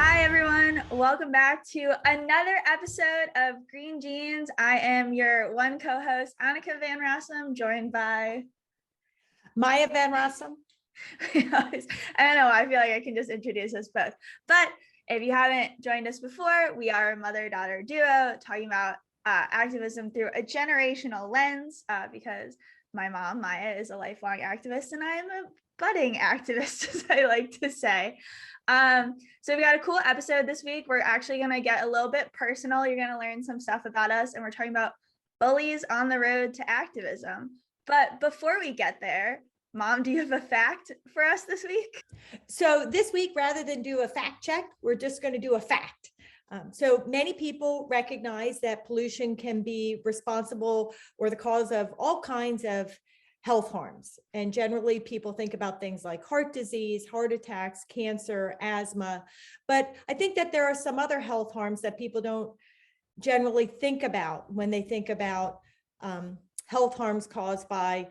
Hi, everyone. Welcome back to another episode of Green Jeans. I am your one co-host, Annika Van Rossum, joined by Maya Van Rossum. I don't know. I feel like I can just introduce us both. But if you haven't joined us before, we are a mother-daughter duo talking about activism through a generational lens because my mom, Maya, is a lifelong activist and I am a budding activist, as I like to say. So we got a cool episode this week. We're actually going to get a little bit personal. You're going to learn some stuff about us, and we're talking about bullies on the road to activism. But before we get there, Mom, do you have a fact for us this week? So this week, rather than do a fact check, we're just going to do a fact. So many people recognize that pollution can be responsible or the cause of all kinds of health harms. And generally people think about things like heart disease, heart attacks, cancer, asthma. But I think that there are some other health harms that people don't generally think about when they think about health harms caused by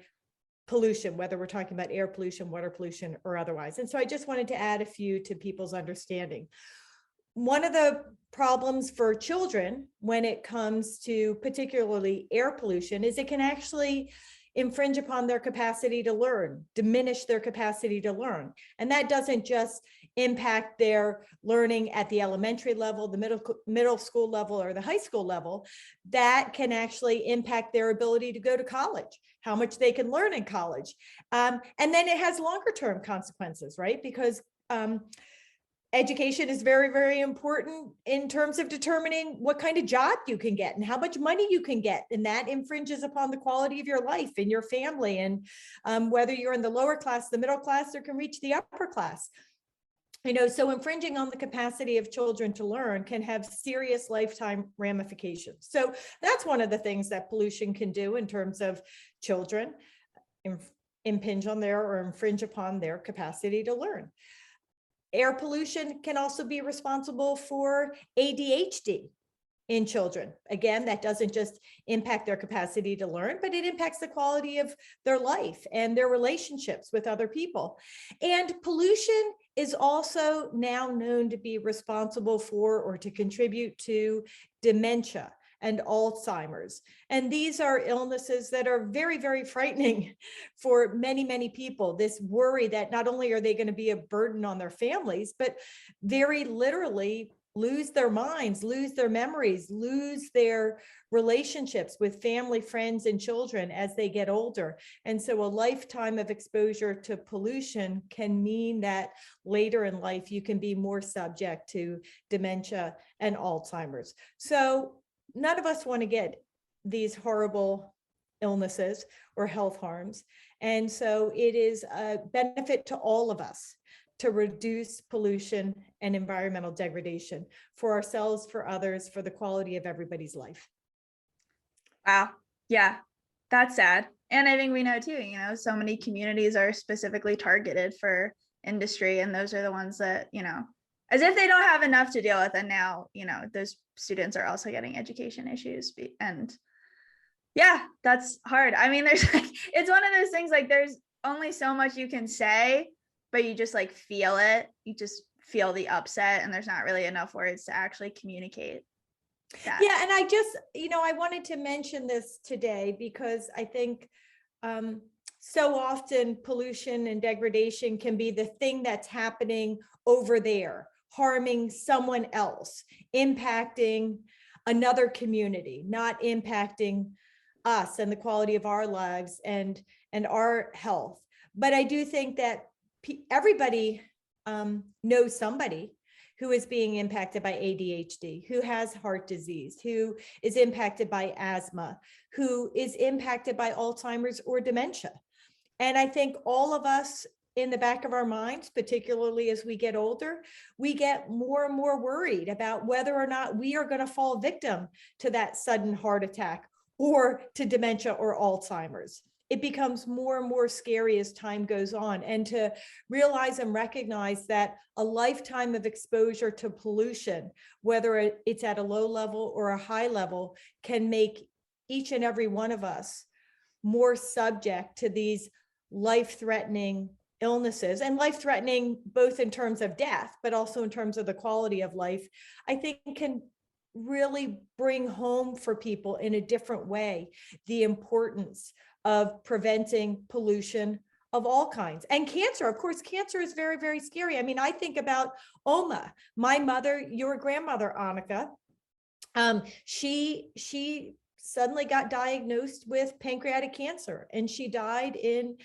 pollution, whether we're talking about air pollution, water pollution, or otherwise. And so I just wanted to add a few to people's understanding. One of the problems for children when it comes to particularly air pollution is it can actually infringe upon their capacity to learn, diminish their capacity to learn. And that doesn't just impact their learning at the elementary level, the middle school level, or the high school level. That can actually impact their ability to go to college, how much they can learn in college. And then it has longer term consequences, right? Because education is very, very important in terms of determining what kind of job you can get and how much money you can get. And that infringes upon the quality of your life and your family. And whether you're in the lower class, the middle class, or can reach the upper class. So infringing on the capacity of children to learn can have serious lifetime ramifications. So that's one of the things that pollution can do in terms of children, impinge on their or infringe upon their capacity to learn. Air pollution can also be responsible for ADHD in children. Again, that doesn't just impact their capacity to learn, but it impacts the quality of their life and their relationships with other people. And pollution is also now known to be responsible for or to contribute to dementia and Alzheimer's. And these are illnesses that are very, very frightening for many, many people. This worry that not only are they going to be a burden on their families, but very literally lose their minds, lose their memories, lose their relationships with family, friends, and children as they get older. And so a lifetime of exposure to pollution can mean that later in life, you can be more subject to dementia and Alzheimer's. So none of us want to get these horrible illnesses or health harms. And so it is a benefit to all of us to reduce pollution and environmental degradation for ourselves, for others, for the quality of everybody's life. Wow. Yeah, that's sad. And I think we know too, so many communities are specifically targeted for industry, and those are the ones that, as if they don't have enough to deal with. And now, those students are also getting education issues. And yeah, that's hard. I mean, it's one of those things, like there's only so much you can say, but you just feel it. You just feel the upset, and there's not really enough words to actually communicate that. Yeah. And I just, I wanted to mention this today because I think so often pollution and degradation can be the thing that's happening over there, harming someone else, impacting another community, not impacting us and the quality of our lives and our health. But I do think that everybody knows somebody who is being impacted by ADHD, who has heart disease, who is impacted by asthma, who is impacted by Alzheimer's or dementia. And I think all of us in the back of our minds, particularly as we get older, we get more and more worried about whether or not we are going to fall victim to that sudden heart attack or to dementia or Alzheimer's. It becomes more and more scary as time goes on, and to realize and recognize that a lifetime of exposure to pollution, whether it's at a low level or a high level, can make each and every one of us more subject to these life-threatening illnesses, and life-threatening, both in terms of death, but also in terms of the quality of life, I think can really bring home for people in a different way the importance of preventing pollution of all kinds. And cancer, of course, cancer is very, very scary. I mean, I think about Oma, my mother, your grandmother, Annika. She suddenly got diagnosed with pancreatic cancer, and she died in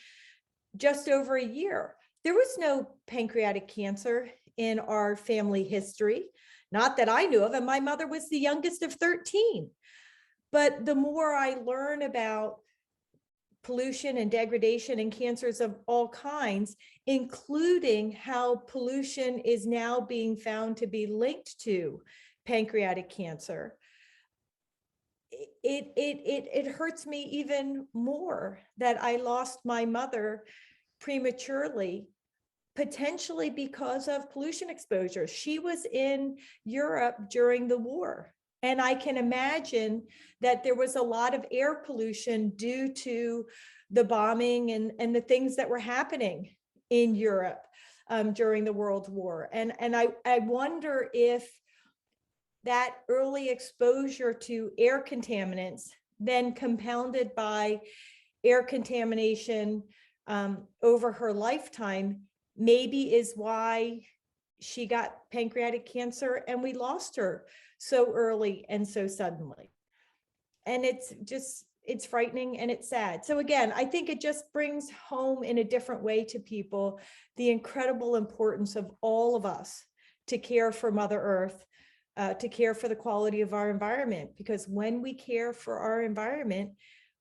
just over a year. There was no pancreatic cancer in our family history, not that I knew of, and my mother was the youngest of 13. But the more I learn about pollution and degradation and cancers of all kinds, including how pollution is now being found to be linked to pancreatic cancer, it hurts me even more that I lost my mother prematurely, potentially because of pollution exposure. She was in Europe during the war, and I can imagine that there was a lot of air pollution due to the bombing and the things that were happening in Europe during the World War. And I wonder if that early exposure to air contaminants, then compounded by air contamination over her lifetime, maybe is why she got pancreatic cancer and we lost her so early and so suddenly. And it's frightening and it's sad. So again, I think it just brings home in a different way to people the incredible importance of all of us to care for Mother Earth, to care for the quality of our environment, because when we care for our environment,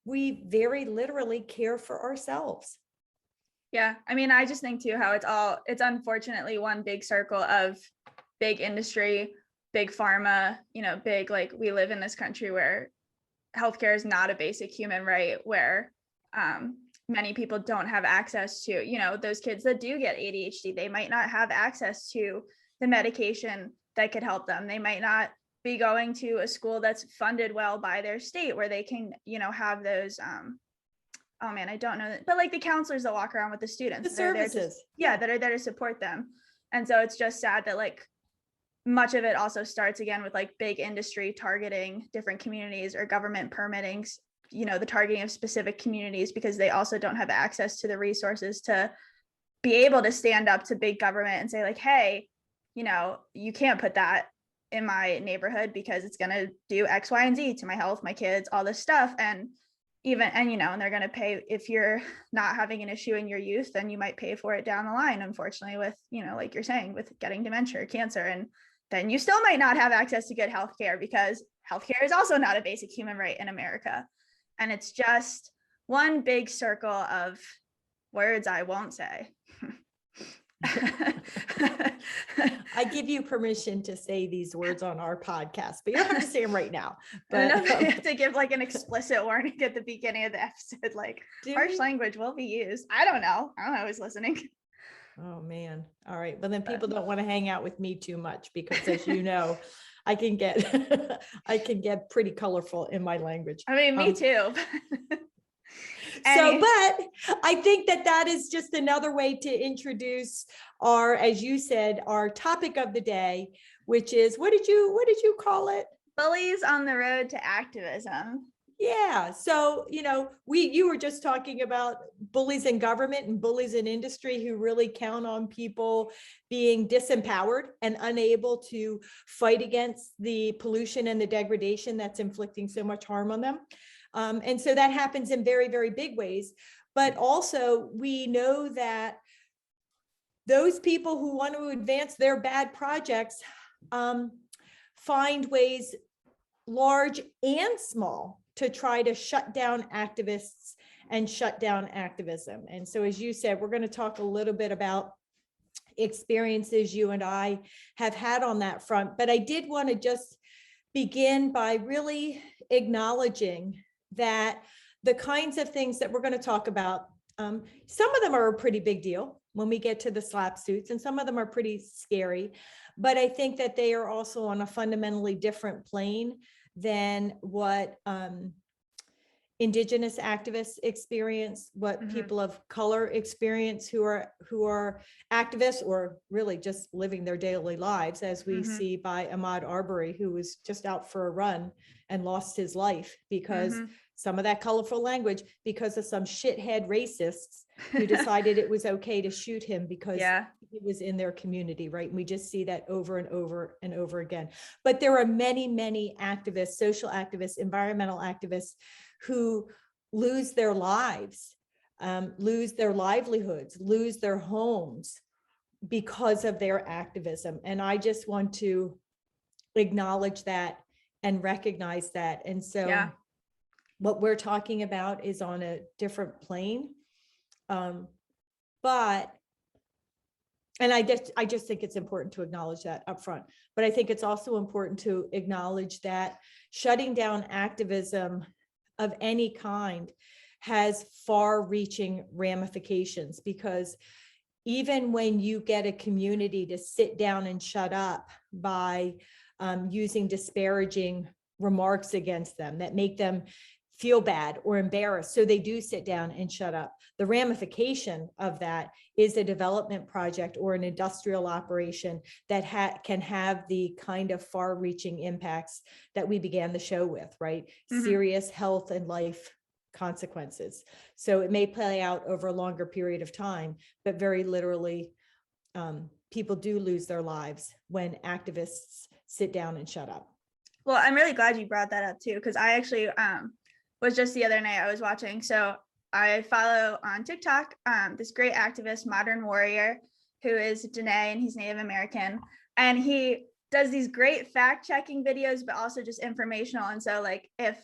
we very literally care for ourselves. Yeah, I mean, I just think too how it's unfortunately one big circle of big industry, big pharma, big, like, we live in this country where healthcare is not a basic human right, where many people don't have access to, those kids that do get ADHD, they might not have access to the medication that could help them. They might not be going to a school that's funded well by their state where they can, have those, oh man, I don't know, but like the counselors that walk around with the students, The services. that are there to support them. And so it's just sad that like much of it also starts again with like big industry targeting different communities or government permitting, the targeting of specific communities, because they also don't have access to the resources to be able to stand up to big government and say like, hey, you can't put that in my neighborhood because it's going to do X, Y, and Z to my health, my kids, all this stuff. And they're going to pay, if you're not having an issue in your youth, then you might pay for it down the line, unfortunately, with, like you're saying, with getting dementia or cancer. And then you still might not have access to good healthcare because healthcare is also not a basic human right in America. And it's just one big circle of words I won't say. I give you permission to say these words on our podcast, but you don't have to say them right now. But I don't know if I have to give like an explicit warning at the beginning of the episode, like harsh language will be used. I don't know who's listening. Oh man. All right. But then people don't want to hang out with me too much because, as you know, I can get pretty colorful in my language. I mean, me too. So, but I think that is just another way to introduce our, as you said, our topic of the day, which is, what did you call it? Bullies on the road to activism. Yeah. So, you were just talking about bullies in government and bullies in industry who really count on people being disempowered and unable to fight against the pollution and the degradation that's inflicting so much harm on them. And so that happens in very, very big ways. But also we know that those people who want to advance their bad projects find ways, large and small, to try to shut down activists and shut down activism. And so, as you said, we're going to talk a little bit about experiences you and I have had on that front. But I did want to just begin by really acknowledging that the kinds of things that we're going to talk about, some of them are a pretty big deal when we get to the slap suits, and some of them are pretty scary. But I think that they are also on a fundamentally different plane than what Indigenous activists experience, what people of color experience who are activists or really just living their daily lives, as we see by Ahmaud Arbery, who was just out for a run and lost his life because some of that colorful language, because of some shithead racists who decided it was okay to shoot him because he was in their community, right? And we just see that over and over and over again. But there are many, many activists, social activists, environmental activists who lose their lives, lose their livelihoods, lose their homes because of their activism. And I just want to acknowledge that and recognize that. And so what we're talking about is on a different plane. But I just think it's important to acknowledge that up front. But I think it's also important to acknowledge that shutting down activism of any kind has far-reaching ramifications, because even when you get a community to sit down and shut up by using disparaging remarks against them that make them feel bad or embarrassed, so they do sit down and shut up, the ramification of that is a development project or an industrial operation that can have the kind of far-reaching impacts that we began the show with, right? Serious health and life consequences. So it may play out over a longer period of time, but very literally, people do lose their lives when activists sit down and shut up. Well, I'm really glad you brought that up too, because I actually was just the other night I was watching. So I follow on TikTok this great activist, Modern Warrior, who is Dene, and he's Native American. And he does these great fact-checking videos, but also just informational. And so like if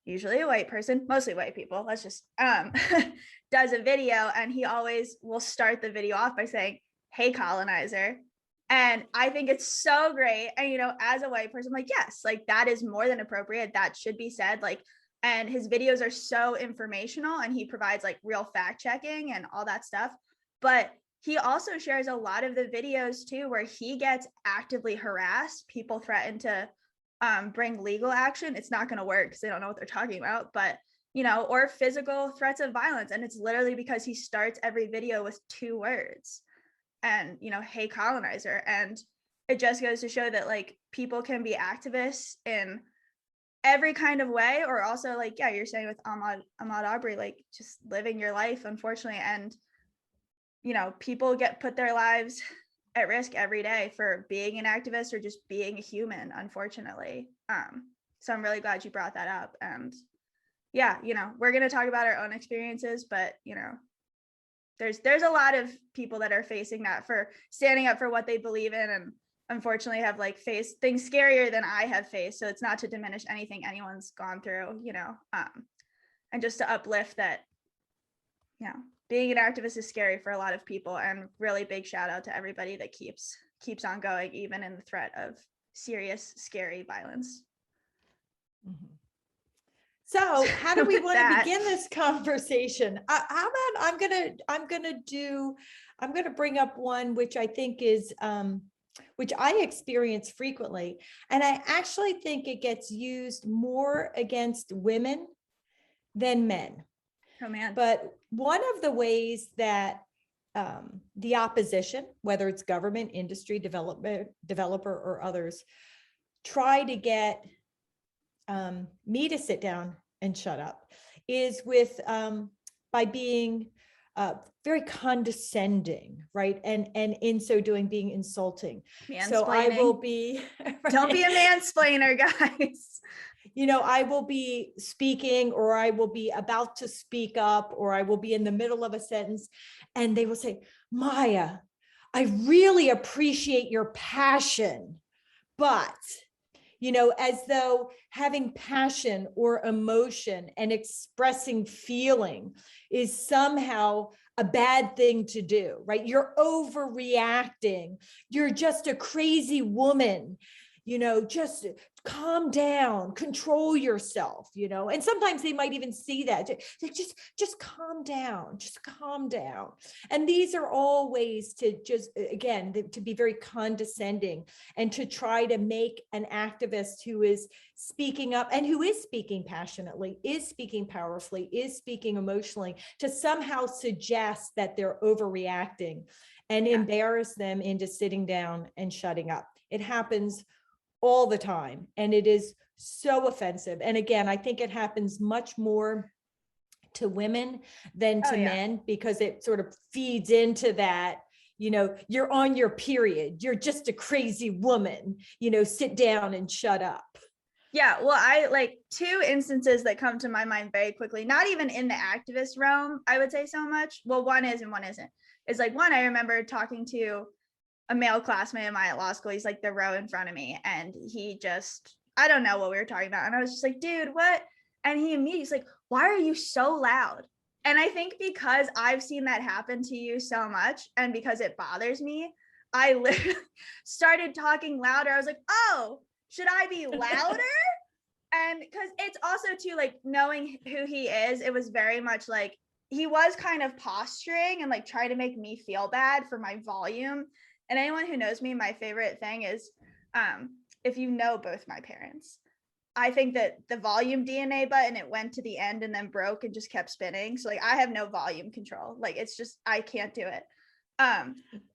usually a white person, mostly white people, let's just does a video, and he always will start the video off by saying, "Hey, colonizer." And I think it's so great. And, you know, as a white person, I'm like, yes, like that is more than appropriate. That should be said. Like, and his videos are so informational, and he provides like real fact checking and all that stuff. But he also shares a lot of the videos too, where he gets actively harassed. People threaten to bring legal action. It's not going to work because they don't know what they're talking about, but, you know, or physical threats of violence. And it's literally because he starts every video with 2 words. And, you know, "Hey, colonizer." And it just goes to show that like people can be activists in every kind of way, or also like, yeah, you're saying with Ahmaud Arbery, like just living your life, unfortunately. And, you know, people put their lives at risk every day for being an activist or just being a human, unfortunately. So I'm really glad you brought that up. And yeah, you know, we're going to talk about our own experiences, but, you know, there's a lot of people that are facing that, for standing up for what they believe in, and unfortunately have like faced things scarier than I have faced. So it's not to diminish anything anyone's gone through, you know, and just to uplift that, you know, being an activist is scary for a lot of people. And really big shout out to everybody that keeps on going, even in the threat of serious, scary violence. So how do we want to begin this conversation? How about I'm gonna bring up one which I think is which I experience frequently, and I actually think it gets used more against women than men. Oh man! But one of the ways that the opposition, whether it's government, industry, developer, or others, try to get me to sit down and shut up, is with by being very condescending, right? And in so doing, being insulting. So I will be right? Don't be a mansplainer, guys. You know, I will be speaking, or I will be about to speak up, or I will be in the middle of a sentence, and they will say, "Maya, I really appreciate your passion, but," you know, as though having passion or emotion and expressing feeling is somehow a bad thing to do, right? You're overreacting. You're just a crazy woman. just calm down, control yourself, and sometimes they might even see that, just calm down, just calm down. And these are all ways to just, again, to be very condescending and to try to make an activist who is speaking up and who is speaking passionately, is speaking powerfully, is speaking emotionally, to somehow suggest that they're overreacting and embarrass them into sitting down and shutting up. It happens all the time, and it is so offensive. And again, I think it happens much more to women than to men, because it sort of feeds into that, you're on your period, you're just a crazy woman, sit down and shut up. Yeah, well, I like two instances that come to my mind very quickly, not even in the activist realm, I would say so much. Well, one is and one isn't. It's like, one, I remember talking to a male classmate of mine at law school. He's like the row in front of me, and he just, I don't know what we were talking about. And I was just like, dude, what? And he immediately's like, why are you so loud? And I think because I've seen that happen to you so much, and because it bothers me, I literally started talking louder. I was like, oh, should I be louder? And because it's also too, like, knowing who he is, it was very much like he was kind of posturing and like trying to make me feel bad for my volume. And anyone who knows me, my favorite thing is if you know both my parents, I think that the volume DNA button, it went to the end and then broke and just kept spinning. So like I have no volume control. Like it's just, I can't do it.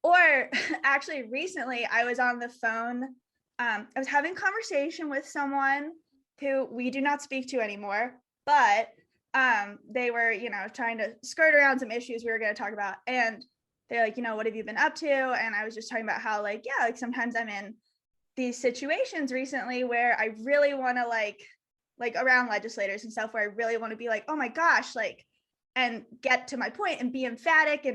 Or actually recently I was on the phone. I was having a conversation with someone who we do not speak to anymore, but they were, trying to skirt around some issues we were going to talk about. And they're like, what have you been up to? And I was just talking about how sometimes I'm in these situations recently where I really want to like around legislators and stuff, where I really want to be like, oh my gosh, like, and get to my point and be emphatic.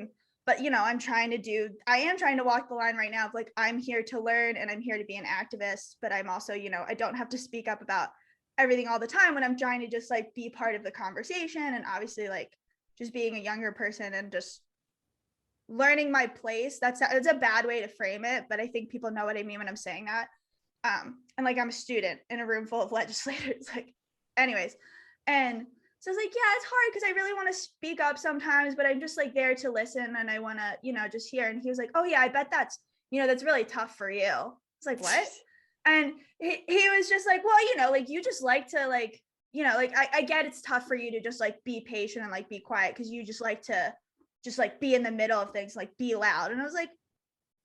But I am trying to walk the line right now of like, I'm here to learn and I'm here to be an activist, but I'm also, I don't have to speak up about everything all the time when I'm trying to just like be part of the conversation. And obviously like just being a younger person and just learning my place. It's a bad way to frame it, but I think people know what I mean when I'm saying that. And like I'm a student in a room full of legislators, like, anyways. And so I was like, yeah, it's hard because I really want to speak up sometimes, but I'm just like there to listen and I want to, just hear. And he was like, oh yeah, I bet that's really tough for you. It's like, what? And he was just like, well, like you just like to like, like I get it's tough for you to just like be patient and like be quiet because you just like to just like be in the middle of things, like be loud. And I was like,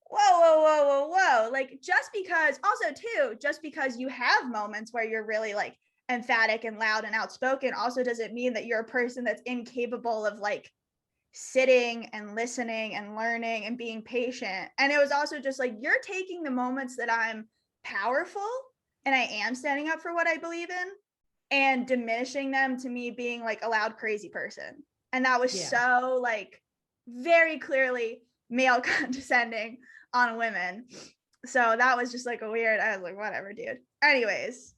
whoa. Like just because you have moments where you're really like emphatic and loud and outspoken also doesn't mean that you're a person that's incapable of like sitting and listening and learning and being patient. And it was also just like, you're taking the moments that I'm powerful and I am standing up for what I believe in and diminishing them to me being like a loud, crazy person. And that was so like very clearly male condescending on women. So that was just like I was like, whatever, dude. Anyways.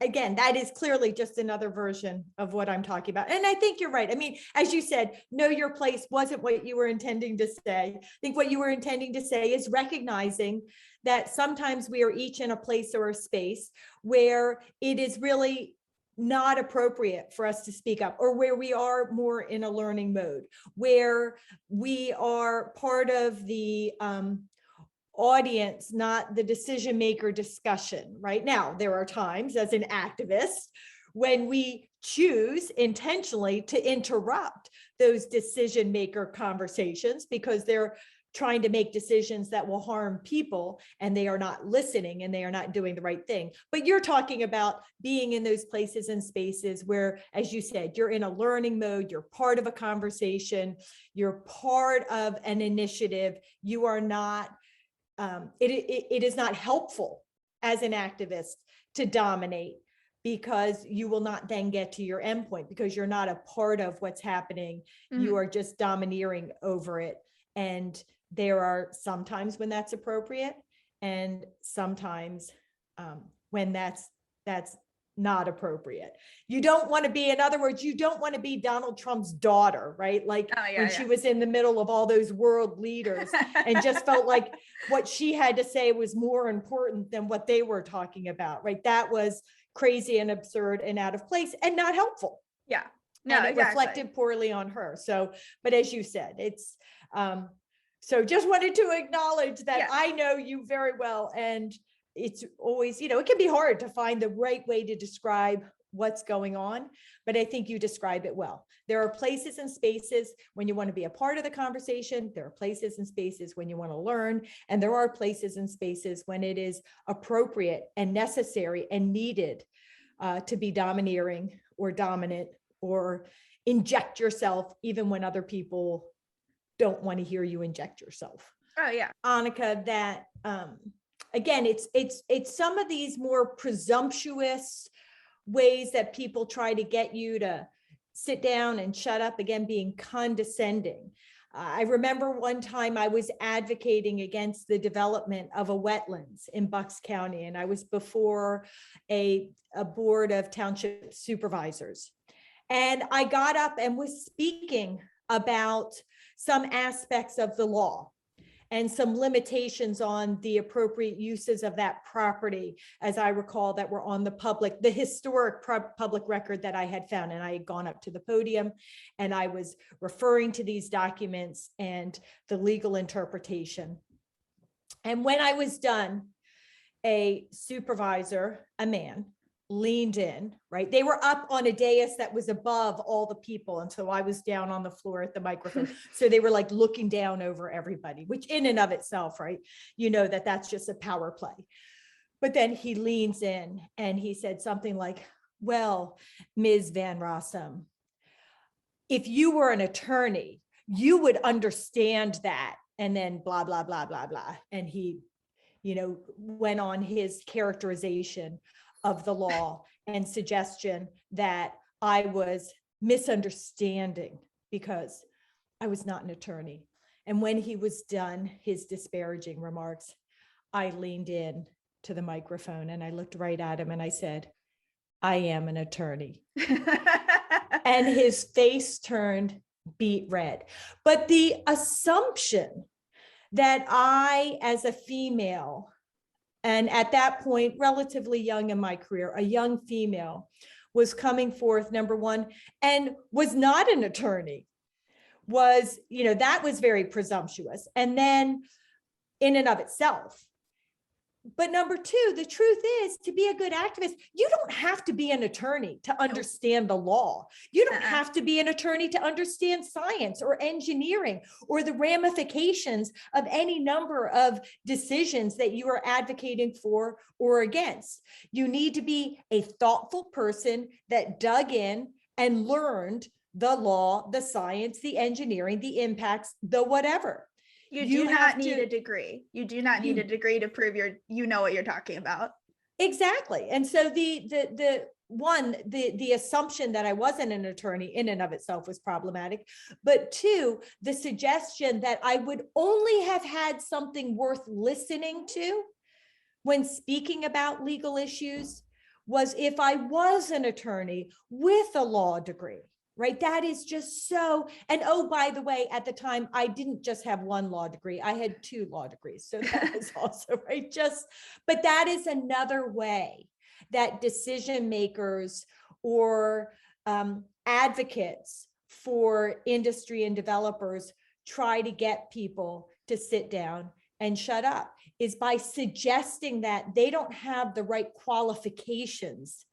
Again, that is clearly just another version of what I'm talking about. And I think you're right. I mean, as you said, know your place wasn't what you were intending to say. I think what you were intending to say is recognizing that sometimes we are each in a place or a space where it is really not appropriate for us to speak up, or where we are more in a learning mode, where we are part of the audience, not the decision maker discussion. Right now, there are times as an activist when we choose intentionally to interrupt those decision maker conversations because they're trying to make decisions that will harm people and they are not listening and they are not doing the right thing. But you're talking about being in those places and spaces where, as you said, you're in a learning mode, you're part of a conversation, you're part of an initiative. You are not, it is not helpful as an activist to dominate, because you will not then get to your endpoint because you're not a part of what's happening. Mm-hmm. You are just domineering over it. And there are sometimes when that's appropriate and sometimes when that's not appropriate. You don't want to be, in other words, you don't want to be Donald Trump's daughter, right? Like when she was in the middle of all those world leaders and just felt like what she had to say was more important than what they were talking about, right? That was crazy and absurd and out of place and not helpful. Yeah. No, and it reflected poorly on her. So, but as you said, it's, so just wanted to acknowledge that I know you very well. And it's always, you know, it can be hard to find the right way to describe what's going on, but I think you describe it well. There are places and spaces when you want to be a part of the conversation. There are places and spaces when you want to learn, and there are places and spaces when it is appropriate and necessary and needed to be domineering or dominant or inject yourself, even when other people don't want to hear you inject yourself. Oh yeah, Annika, that again, it's some of these more presumptuous ways that people try to get you to sit down and shut up, again, being condescending. I remember one time I was advocating against the development of a wetlands in Bucks County, and I was before a board of township supervisors. And I got up and was speaking about some aspects of the law and some limitations on the appropriate uses of that property, as I recall, that were on the historic public record that I had found. And I had gone up to the podium and I was referring to these documents and the legal interpretation. And when I was done, a supervisor, a man, leaned in, right? They were up on a dais that was above all the people. And so I was down on the floor at the microphone. So they were like looking down over everybody, which in and of itself, right? You know, that's just a power play. But then he leans in and he said something like, well, Ms. Van Rossum, if you were an attorney, you would understand that. And then blah, blah, blah, blah, blah. And he, you know, went on his characterization of the law and suggestion that I was misunderstanding because I was not an attorney. And when he was done his disparaging remarks, I leaned in to the microphone and I looked right at him and I said, I am an attorney. And his face turned beet red. But the assumption that I, as a female, and at that point, relatively young in my career, a young female, was coming forth, number one, and was not an attorney, was, you know, that was very presumptuous. And then in and of itself. But number two, the truth is, to be a good activist, you don't have to be an attorney to understand the law. You don't have to be an attorney to understand science or engineering or the ramifications of any number of decisions that you are advocating for or against. You need to be a thoughtful person that dug in and learned the law, the science, the engineering, the impacts, the whatever. You do not need a degree. You do not need a degree to prove you know what you're talking about. Exactly. And so the assumption that I wasn't an attorney in and of itself was problematic. But two, the suggestion that I would only have had something worth listening to when speaking about legal issues was if I was an attorney with a law degree. Right. That is just so. And oh, by the way, at the time, I didn't just have one law degree. I had 2 law degrees. So that was also right. But that is another way that decision makers or advocates for industry and developers try to get people to sit down and shut up, is by suggesting that they don't have the right qualifications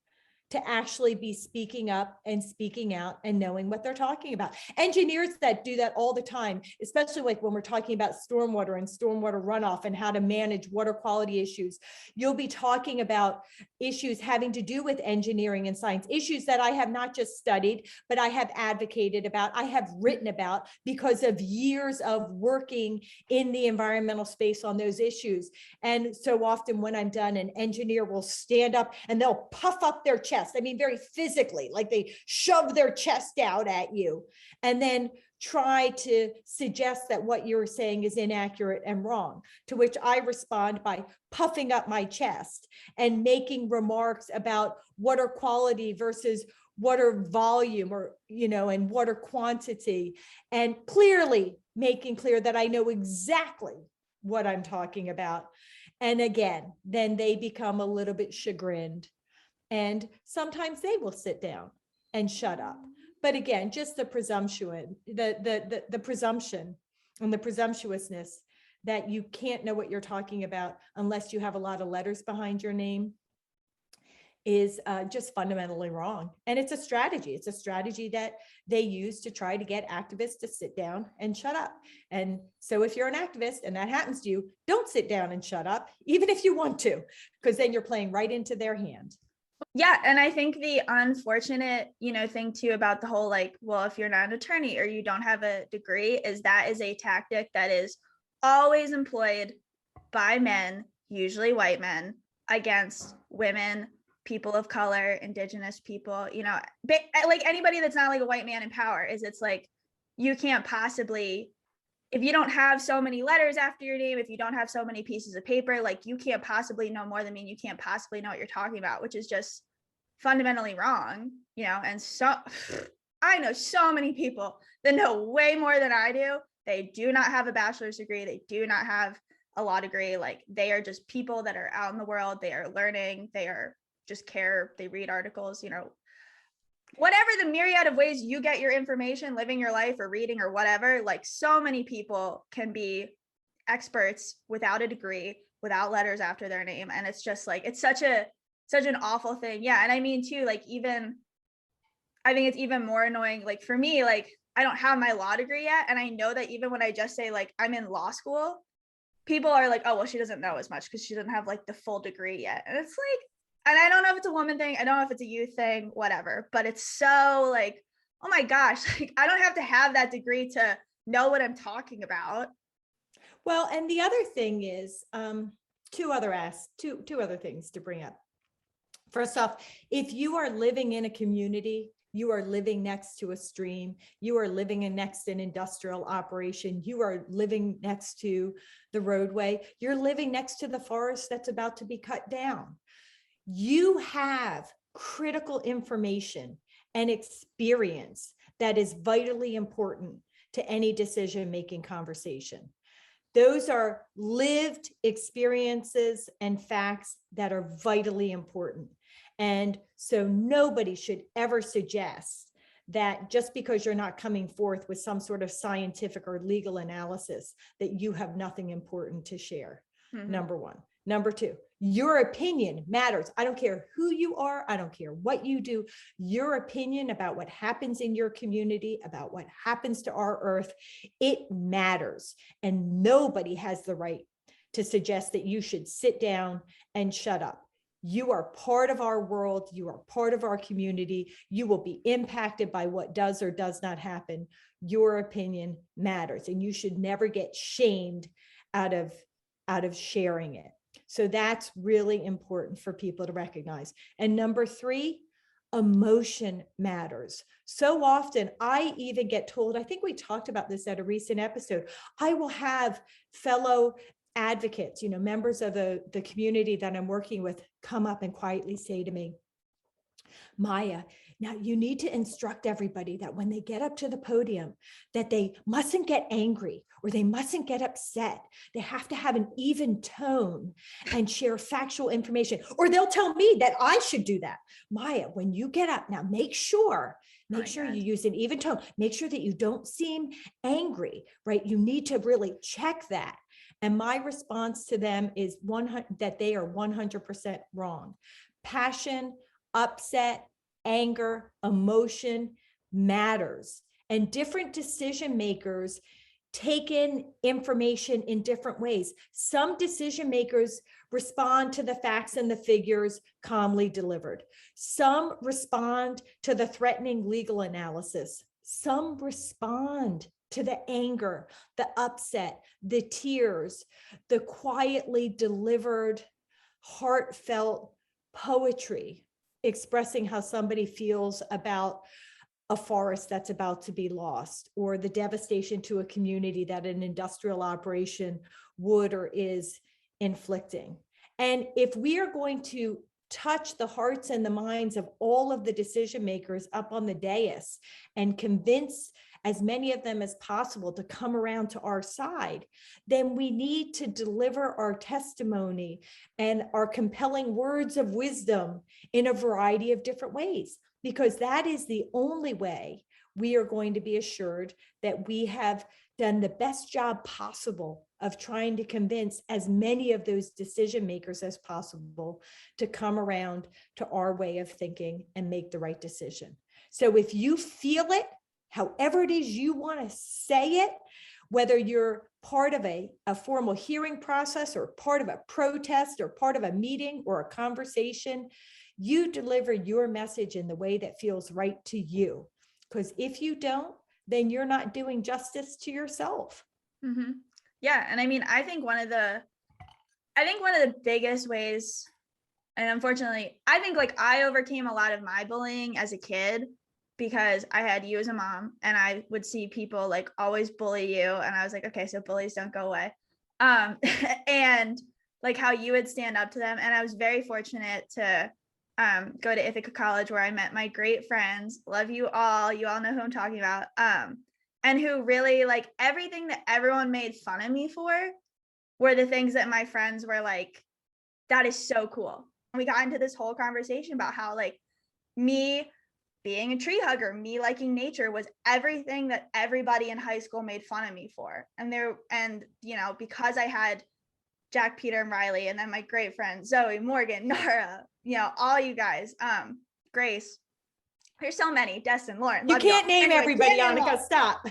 to actually be speaking up and speaking out and knowing what they're talking about. Engineers that do that all the time, especially like when we're talking about stormwater and stormwater runoff and how to manage water quality issues, you'll be talking about issues having to do with engineering and science, issues that I have not just studied, but I have advocated about, I have written about because of years of working in the environmental space on those issues. And so often when I'm done, an engineer will stand up and they'll puff up their chest chest. I mean, very physically, like they shove their chest out at you and then try to suggest that what you're saying is inaccurate and wrong, to which I respond by puffing up my chest and making remarks about water quality versus water volume, or, and water quantity, and clearly making clear that I know exactly what I'm talking about. And again, then they become a little bit chagrined, and sometimes they will sit down and shut up. But again, just the presumption, the presumption and the presumptuousness that you can't know what you're talking about unless you have a lot of letters behind your name is just fundamentally wrong. And it's a strategy. It's a strategy that they use to try to get activists to sit down and shut up. And so if you're an activist and that happens to you, don't sit down and shut up, even if you want to, because then you're playing right into their hand. Yeah. And I think the unfortunate, thing too about the whole, like, well, if you're not an attorney or you don't have a degree, is that is a tactic that is always employed by men, usually white men, against women, people of color, indigenous people, like anybody that's not like a white man in power. It's like, you can't possibly, if you don't have so many letters after your name, if you don't have so many pieces of paper, like, you can't possibly know more than me. You can't possibly know what you're talking about, which is just fundamentally wrong, and so I know so many people that know way more than I do. They do not have a bachelor's degree. They do not have a law degree. Like, they are just people that are out in the world. They are learning. They are just care. They read articles, whatever the myriad of ways you get your information, living your life or reading or whatever. Like, so many people can be experts without a degree, without letters after their name. And it's just like, it's such an awful thing. Yeah. And I mean too, like, I think it's even more annoying. Like, for me, like, I don't have my law degree yet. And I know that even when I just say, like, I'm in law school, people are like, oh, well, she doesn't know as much because she doesn't have like the full degree yet. And it's like, and I don't know if it's a woman thing. I don't know if it's a youth thing, whatever, but it's so like, oh my gosh, like, I don't have to have that degree to know what I'm talking about. Well, and the other thing is two other things to bring up. First off, if you are living in a community, you are living next to a stream, you are living next to an industrial operation, you are living next to the roadway, you're living next to the forest that's about to be cut down. You have critical information and experience that is vitally important to any decision-making conversation. Those are lived experiences and facts that are vitally important. And so nobody should ever suggest that just because you're not coming forth with some sort of scientific or legal analysis, that you have nothing important to share. Mm-hmm. Number one. Number two, your opinion matters. I don't care who you are. I don't care what you do. Your opinion about what happens in your community, about what happens to our earth, it matters. And nobody has the right to suggest that you should sit down and shut up. You are part of our world. You are part of our community. You will be impacted by what does or does not happen. Your opinion matters, and you should never get shamed out of sharing it. So that's really important for people to recognize. And number three, emotion matters. So often I even get told, I think we talked about this at a recent episode, I will have fellow advocates, members of the community that I'm working with, come up and quietly say to me, Maya, now you need to instruct everybody that when they get up to the podium, that they mustn't get angry or they mustn't get upset. They have to have an even tone and share factual information, or they'll tell me that I should do that. Maya, when you get up now, make sure you use an even tone. Make sure that you don't seem angry, right? You need to really check that. And my response to them is that they are 100% wrong. Passion, upset, anger, emotion matters. And different decision makers take in information in different ways. Some decision makers respond to the facts and the figures calmly delivered. Some respond to the threatening legal analysis. Some respond to the anger, the upset, the tears, the quietly delivered, heartfelt poetry. expressing how somebody feels about a forest that's about to be lost, or the devastation to a community that an industrial operation would or is inflicting. And if we are going to touch the hearts and the minds of all of the decision makers up on the dais and convince as many of them as possible to come around to our side, then we need to deliver our testimony and our compelling words of wisdom in a variety of different ways, because that is the only way we are going to be assured that we have done the best job possible of trying to convince as many of those decision makers as possible to come around to our way of thinking and make the right decision. So if you feel it, however it is you want to say it, whether you're part of a formal hearing process or part of a protest or part of a meeting or a conversation, you deliver your message in the way that feels right to you. Because if you don't, then you're not doing justice to yourself. Mm-hmm. Yeah. And I mean, I think one of the biggest ways, and unfortunately, I think like I overcame a lot of my bullying as a kid because I had you as a mom, and I would see people like always bully you. And I was like, okay, so bullies don't go away. And like how you would stand up to them. And I was very fortunate to go to Ithaca College, where I met my great friends. Love you all. You all know who I'm talking about. And who really, like, everything that everyone made fun of me for were the things that my friends were like, that is so cool. And we got into this whole conversation about how like me being a tree hugger, me liking nature was everything that everybody in high school made fun of me for. And you know, because I had Jack, Peter, and Riley, and then my great friends, Zoe, Morgan, Nora, you know, all you guys, Grace, there's so many, Destin, Lauren, You can't y'all. name Anyway, everybody, can't name Annika, stop.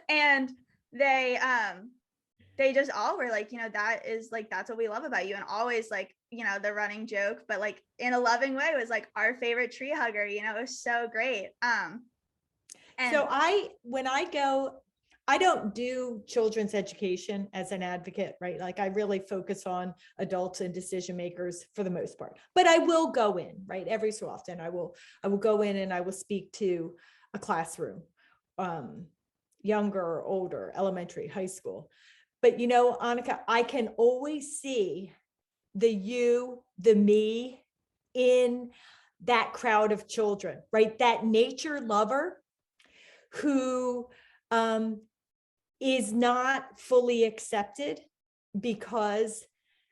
And they just all were like, you know, that is like, that's what we love about you. And always like, you know, the running joke, but like in a loving way, was like our favorite tree hugger, you know. It was so great. And So when I go, I don't do children's education as an advocate, right? Like I really focus on adults and decision makers for the most part, but I will go in, right? Every so often I will go in and I will speak to a classroom, younger or older, elementary, high school. But you know, Annika, I can always see the you, the me in that crowd of children, right? That nature lover who is not fully accepted because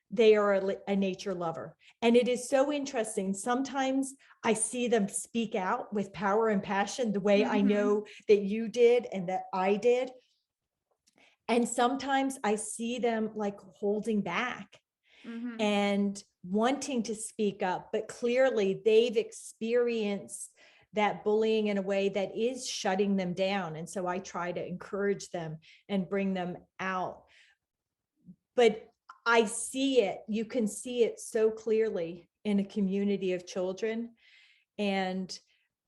they are a nature lover. And it is so interesting. Sometimes I see them speak out with power and passion the way I know that you did and that I did. And sometimes I see them like holding back and wanting to speak up, but clearly they've experienced that bullying in a way that is shutting them down. And so I try to encourage them and bring them out. But I see it, you can see it so clearly in a community of children. And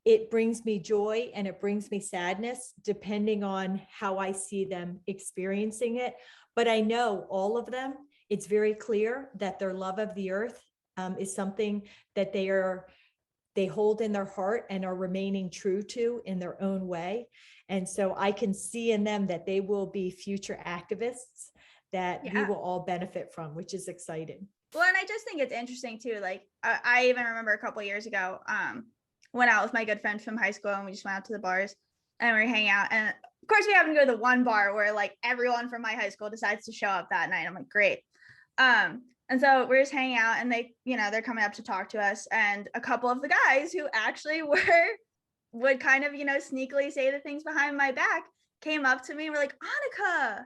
it brings me joy and it brings me sadness depending on how I see them experiencing it. But I know all of them, it's very clear that their love of the earth is something that they hold in their heart and are remaining true to in their own way. And so I can see in them that they will be future activists that we will all benefit from, which is exciting. Well, and I just think it's interesting too. Like I even remember a couple of years ago, went out with my good friend from high school and we just went out to the bars and we were hanging out. And of course we happened to go to the one bar where like everyone from my high school decides to show up that night. I'm like, great. And so we're just hanging out and they, you know, they're coming up to talk to us. And a couple of the guys who actually would kind of, you know, sneakily say the things behind my back came up to me and were like, Annika,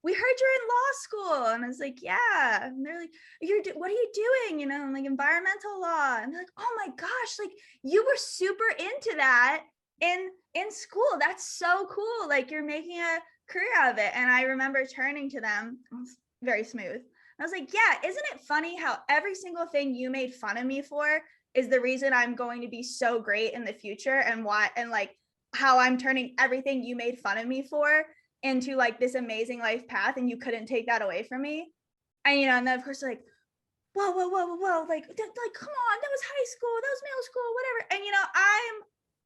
we heard you're in law school. And I was like, yeah. And they're like, what are you doing? You know, I'm like, environmental law. And they're like, oh my gosh, like you were super into that in school. That's so cool. Like you're making a career out of it. And I remember turning to them, very smooth. I was like, yeah, isn't it funny how every single thing you made fun of me for is the reason I'm going to be so great in the future, and why, and like how I'm turning everything you made fun of me for into like this amazing life path, and you couldn't take that away from me. And you know, and then of course like, whoa, like come on, that was high school, that was middle school, whatever. And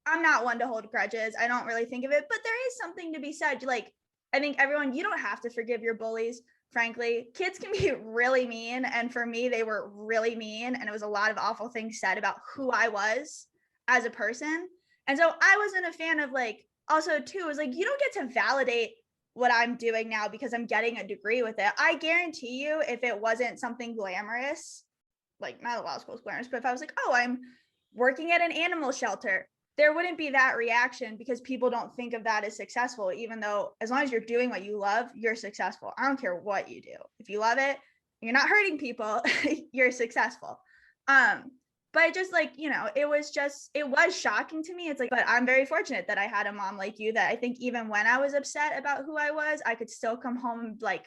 I'm not one to hold grudges. I don't really think of it, but there is something to be said. Like, I think everyone, you don't have to forgive your bullies. Frankly, kids can be really mean, and for me, they were really mean, and it was a lot of awful things said about who I was as a person. And so I wasn't a fan of, like, also too, was like, you don't get to validate what I'm doing now because I'm getting a degree with it. I guarantee you, if it wasn't something glamorous, like not a law school is glamorous, but if I was like, oh, I'm working at an animal shelter, there wouldn't be that reaction because people don't think of that as successful, even though as long as you're doing what you love, you're successful. I don't care what you do. If you love it, you're not hurting people, you're successful. But just like, it was shocking to me. It's like, but I'm very fortunate that I had a mom like you that I think even when I was upset about who I was, I could still come home and like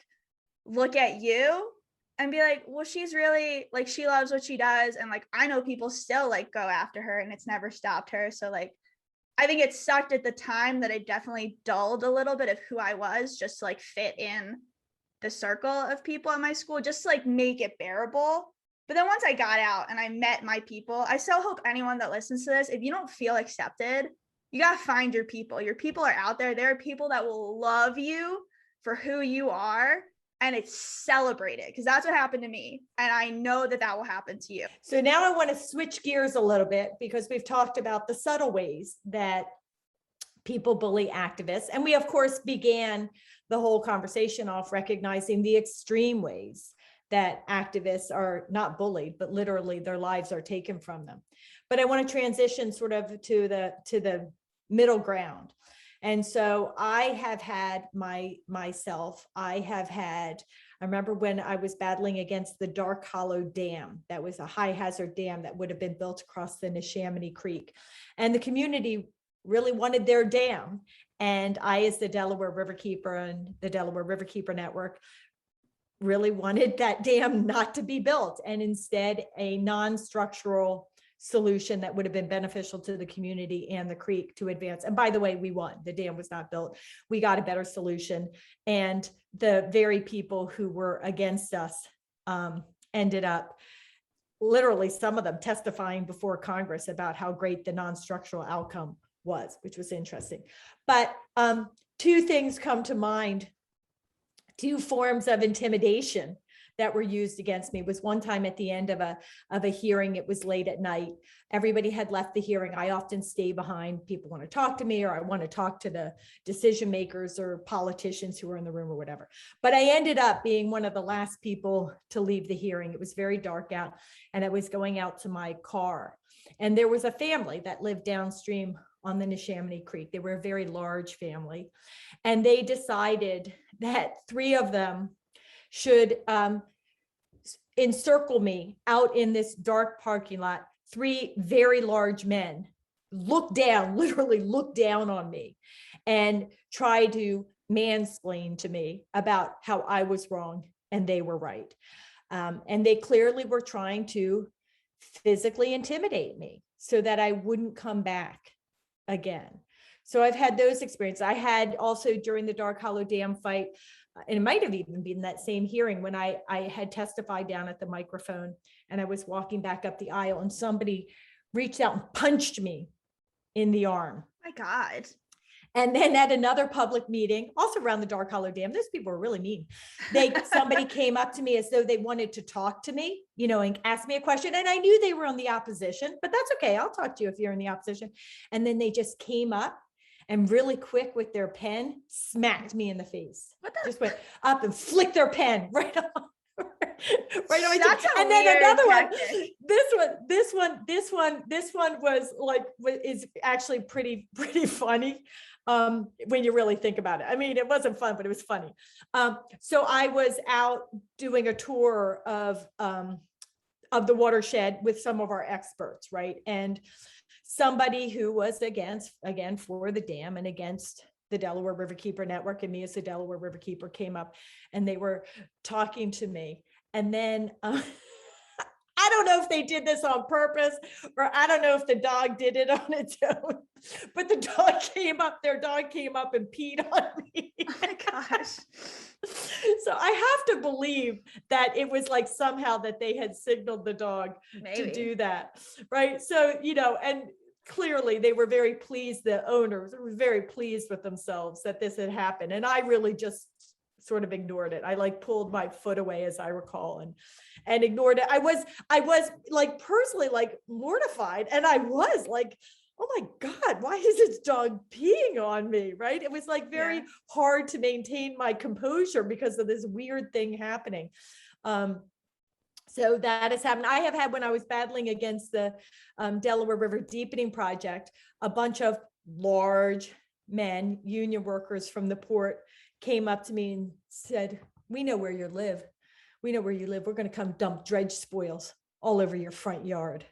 look at you and be like, well, she's really like, she loves what she does. And like, I know people still like go after her and it's never stopped her. So like, I think it sucked at the time that I definitely dulled a little bit of who I was just to like fit in the circle of people at my school, just to like make it bearable. But then once I got out and I met my people, I so hope anyone that listens to this, if you don't feel accepted, you got to find your people. Your people are out there. There are people that will love you for who you are, and it's celebrated, because that's what happened to me. And I know that that will happen to you. So now I want to switch gears a little bit, because we've talked about the subtle ways that people bully activists. And we, of course, began the whole conversation off recognizing the extreme ways that activists are not bullied, but literally their lives are taken from them. But I want to transition sort of to the middle ground. And so I have had I remember when I was battling against the Dark Hollow Dam. That was a high hazard dam that would have been built across the Neshaminy Creek. And the community really wanted their dam. And I, as the Delaware Riverkeeper and the Delaware Riverkeeper Network, really wanted that dam not to be built, and instead a non-structural solution that would have been beneficial to the community and the creek to advance. And by the way, we won. The dam was not built. We got a better solution. And the very people who were against us ended up literally, some of them testifying before Congress about how great the non-structural outcome was, which was interesting. But two things come to mind. Two forms of intimidation that were used against me was one time at the end of a hearing. It was late at night. Everybody had left the hearing. I often stay behind. People want to talk to me, or I want to talk to the decision makers or politicians who are in the room or whatever. But I ended up being one of the last people to leave the hearing. It was very dark out, and I was going out to my car. And there was a family that lived downstream on the Neshaminy Creek. They were a very large family. And they decided that three of them should encircle me out in this dark parking lot. Three very large men literally look down on me and try to mansplain to me about how I was wrong and they were right. And they clearly were trying to physically intimidate me so that I wouldn't come back again. So I've had those experiences. I had also during the Dark Hollow Dam fight, and it might have even been that same hearing when I had testified down at the microphone, and I was walking back up the aisle and somebody reached out and punched me in the arm. My God. And then at another public meeting, also around the Dark Hollow Dam, those people were really mean. Somebody came up to me as though they wanted to talk to me, and ask me a question. And I knew they were on the opposition, but that's okay. I'll talk to you if you're in the opposition. And then they just came up and really quick with their pen, smacked me in the face. Just went up and flicked their pen right on. Right on. That's and then another tactic. one. This one is actually pretty funny when you really think about it. I mean, it wasn't fun, but it was funny. So I was out doing a tour of the watershed with some of our experts, right? And somebody who was again for the dam and against the Delaware Riverkeeper Network, and me as the Delaware Riverkeeper, came up and they were talking to me. And then I I don't know if they did this on purpose, or I don't know if the dog did it on its own, but their dog came up and peed on me. Oh my gosh. So I have to believe that it was like somehow that they had signaled the dog to do that, right? So, and clearly they were very pleased, the owners were very pleased with themselves that this had happened. And I really just sort of ignored it. I like pulled my foot away, as I recall, and ignored it. I was like personally like mortified, and I was like, oh my God, why is this dog peeing on me? Right? It was like very hard to maintain my composure because of this weird thing happening. So that has happened. I have had, when I was battling against the Delaware River Deepening Project, a bunch of large men, union workers from the port, came up to me and said, we know where you live. We know where you live. We're going to come dump dredge spoils all over your front yard.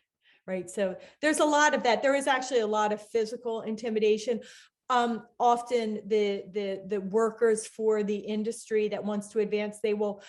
Right. So there's a lot of that. There is actually a lot of physical intimidation. Often the workers for the industry that wants to advance, they will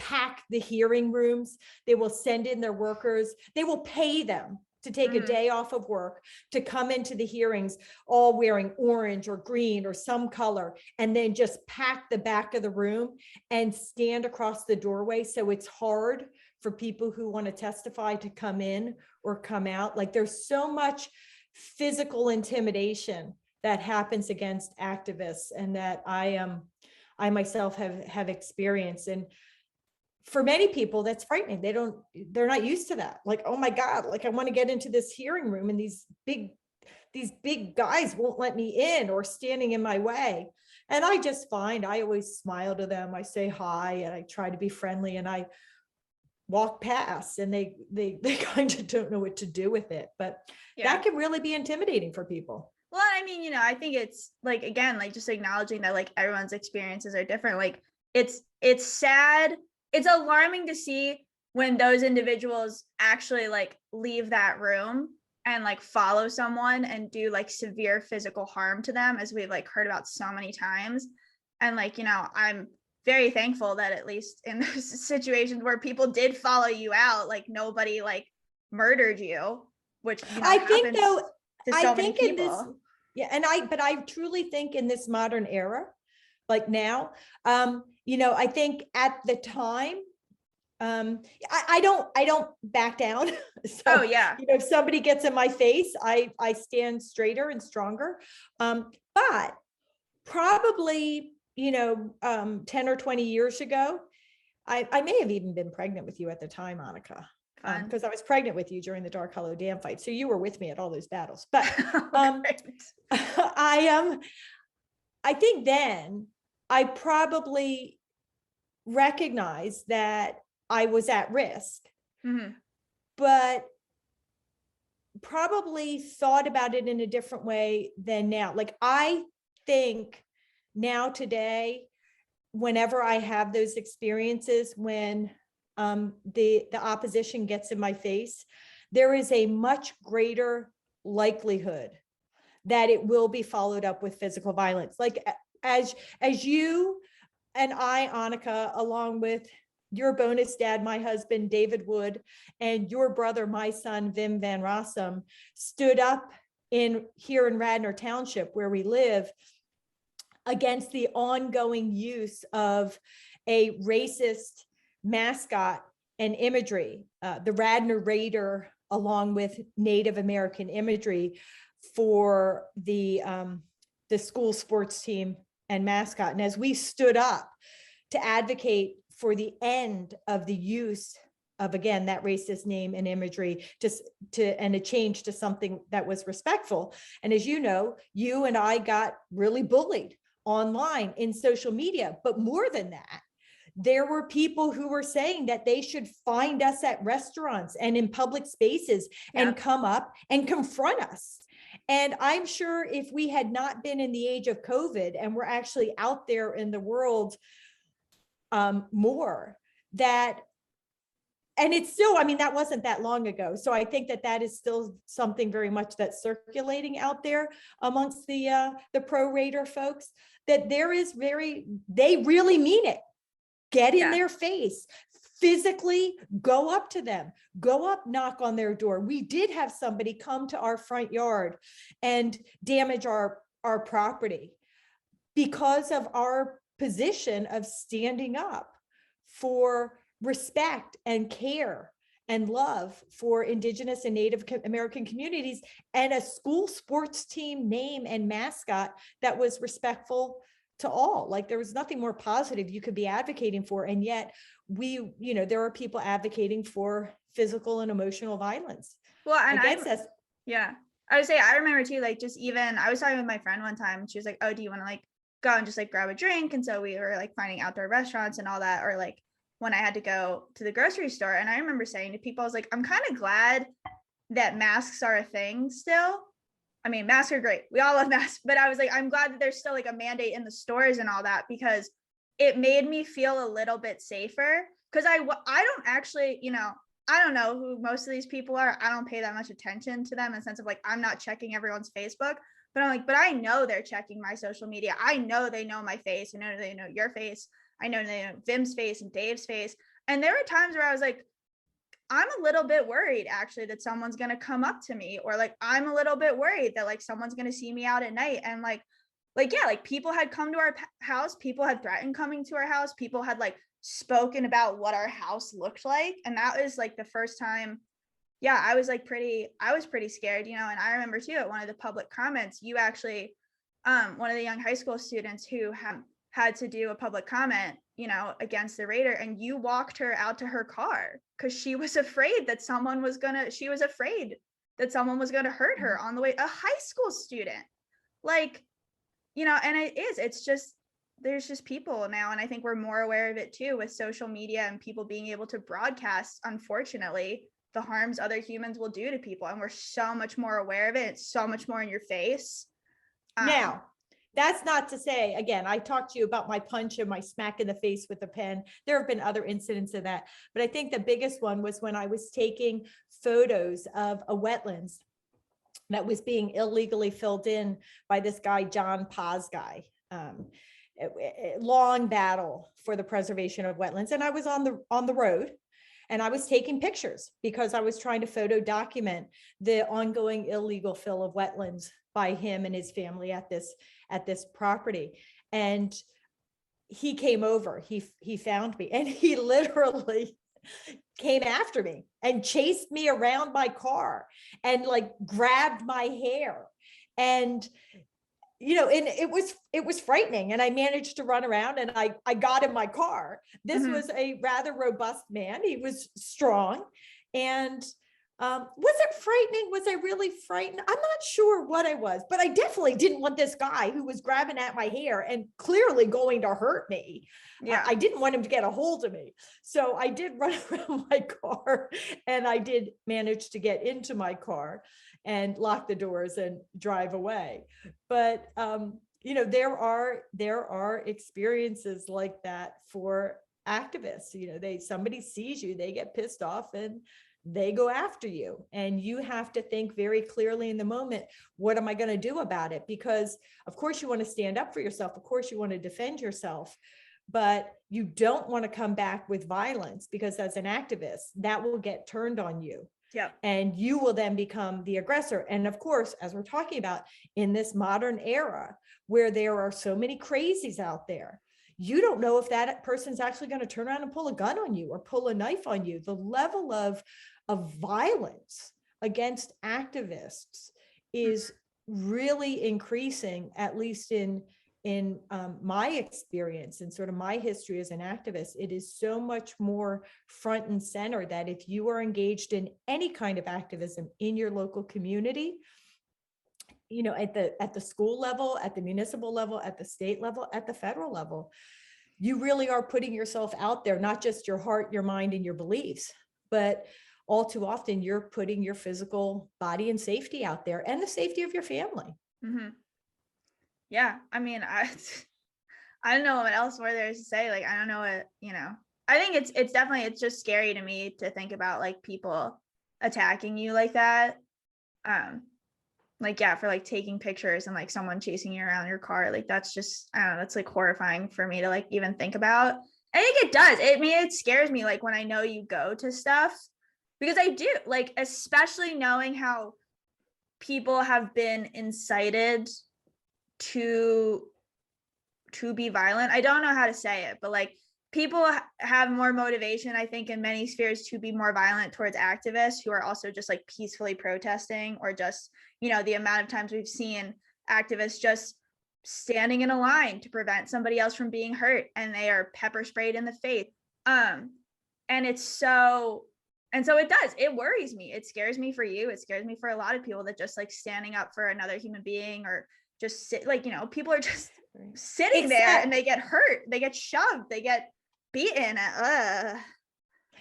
pack the hearing rooms. They will send in their workers. They will pay them to take a day off of work to come into the hearings, all wearing orange or green or some color, and then just pack the back of the room and stand across the doorway. So it's hard for people who want to testify to come in or come out. Like, there's so much physical intimidation that happens against activists, and that I myself have experienced. And for many people, that's frightening. They're not used to that. Like, oh my God, like I want to get into this hearing room and these big guys won't let me in or standing in my way. And I always smile to them. I say hi and I try to be friendly, and I walk past, and they kind of don't know what to do with it. But that can really be intimidating for people. Well, I mean, I think it's like, again, like just acknowledging that like everyone's experiences are different. Like it's sad. It's alarming to see when those individuals actually like leave that room and like follow someone and do like severe physical harm to them, as we've like heard about so many times. And like, I'm very thankful that at least in those situations where people did follow you out, like nobody like murdered you, which I think though, I think in this, but I truly think in this modern era, like now, I think at the time, I don't back down. So, if somebody gets in my face, I stand straighter and stronger. But probably, 10 or 20 years ago, I may have even been pregnant with you at the time, Annika, because I was pregnant with you during the Dark Hollow Dam fight. So you were with me at all those battles. But I think then I probably recognized that I was at risk, but probably thought about it in a different way than now. Like, I think now today, whenever I have those experiences, when the opposition gets in my face, there is a much greater likelihood that it will be followed up with physical violence. Like, as you and I, Annika, along with your bonus dad, my husband, David Wood, and your brother, my son, Wim Van Rossum, stood up here in Radnor Township, where we live, against the ongoing use of a racist mascot and imagery, the Radnor Raider, along with Native American imagery for the school sports team and mascot. And as we stood up to advocate for the end of the use of, again, that racist name and imagery, and a change to something that was respectful. And as you know, you and I got really bullied online in social media. But more than that, there were people who were saying that they should find us at restaurants and in public spaces and come up and confront us. And I'm sure if we had not been in the age of COVID and we're actually out there in the world more, that, and it's still, I mean, that wasn't that long ago. So I think that is still something very much that's circulating out there amongst the pro Raider folks, that there is they really mean it. Get in their face, physically go up to them, go up, knock on their door. We did have somebody come to our front yard and damage our property because of our position of standing up for respect and care and love for Indigenous and Native American communities, and a school sports team name and mascot that was respectful to all. Like, there was nothing more positive you could be advocating for. And yet we, there are people advocating for physical and emotional violence. Well, and against us. Yeah. I would say, I remember too, like, just even, I was talking with my friend one time, and she was like, oh, do you want to like go and just like grab a drink? And so we were like finding outdoor restaurants and all that, or like when I had to go to the grocery store. And I remember saying to people, I was like, I'm kind of glad that masks are a thing still. I mean, masks are great. We all love masks, but I was like, I'm glad that there's still like a mandate in the stores and all that, because it made me feel a little bit safer. Because I don't actually, I don't know who most of these people are. I don't pay that much attention to them in the sense of like, I'm not checking everyone's Facebook, but I'm like, but I know they're checking my social media. I know they know my face. I know they know your face. I know they know Vim's face and Dave's face. And there were times where I was like, I'm a little bit worried actually that someone's going to come up to me, or like, I'm a little bit worried that like someone's going to see me out at night. And yeah, like people had come to our house. People had threatened coming to our house. People had like spoken about what our house looked like. And that was like the first time. Yeah, I was pretty scared, and I remember too, at one of the public comments, you actually, one of the young high school students who had to do a public comment, against the raider, and you walked her out to her car because she was afraid that someone was gonna hurt her on the way, a high school student. Like, and it's just, there's just people now, and I think we're more aware of it too with social media and people being able to broadcast, unfortunately, the harms other humans will do to people, and we're so much more aware of it. It's so much more in your face. Now, that's not to say, again, I talked to you about my punch and my smack in the face with a pen. There have been other incidents of that, but I think the biggest one was when I was taking photos of a wetlands that was being illegally filled in by this guy, John Paz guy. Long battle for the preservation of wetlands. And I was on the road, and I was taking pictures because I was trying to photo document the ongoing illegal fill of wetlands by him and his family at this property. And he came over, he found me, and he literally came after me and chased me around my car and like grabbed my hair. And and it was frightening. And I managed to run around, and I got in my car. This was a rather robust man. He was strong. And was it frightening? Was I really frightened? I'm not sure what I was, but I definitely didn't want this guy who was grabbing at my hair and clearly going to hurt me. Yeah. I didn't want him to get a hold of me. So I did run around my car, and I did manage to get into my car and lock the doors and drive away. But there are experiences like that for activists. Somebody sees you, they get pissed off, and they go after you, and you have to think very clearly in the moment, what am I going to do about it? Because of course you want to stand up for yourself. Of course you want to defend yourself, but you don't want to come back with violence, because as an activist, that will get turned on you. Yeah. And you will then become the aggressor. And of course, as we're talking about in this modern era where there are so many crazies out there, you don't know if that person's actually going to turn around and pull a gun on you or pull a knife on you. The level of violence against activists is really increasing, at least in my experience and sort of my history as an activist. It is so much more front and center that if you are engaged in any kind of activism in your local community, at the school level, at the municipal level, at the state level, at the federal level, you really are putting yourself out there, not just your heart, your mind, and your beliefs, but all too often you're putting your physical body and safety out there, and the safety of your family. Mm-hmm. Yeah. I mean, I don't know what else more there is to say. Like, I don't know what, I think it's definitely, it's just scary to me to think about like people attacking you like that. Like, yeah, for like taking pictures and like someone chasing you around your car. Like, that's just, I don't know, that's like horrifying for me to like even think about. I think it does. I mean, it scares me like when I know you go to stuff, because I do, like, especially knowing how people have been incited to be violent. I don't know how to say it, but like people have more motivation, I think, in many spheres to be more violent towards activists who are also just like peacefully protesting, or just, you know, the amount of times we've seen activists just standing in a line to prevent somebody else from being hurt and they are pepper sprayed in the face. Um, and it's so, and so it does, it worries me. It scares me for you. It scares me for a lot of people that just like standing up for another human being, or just sit, like, you know, people are just sitting there and they get hurt, they get shoved, they get beaten.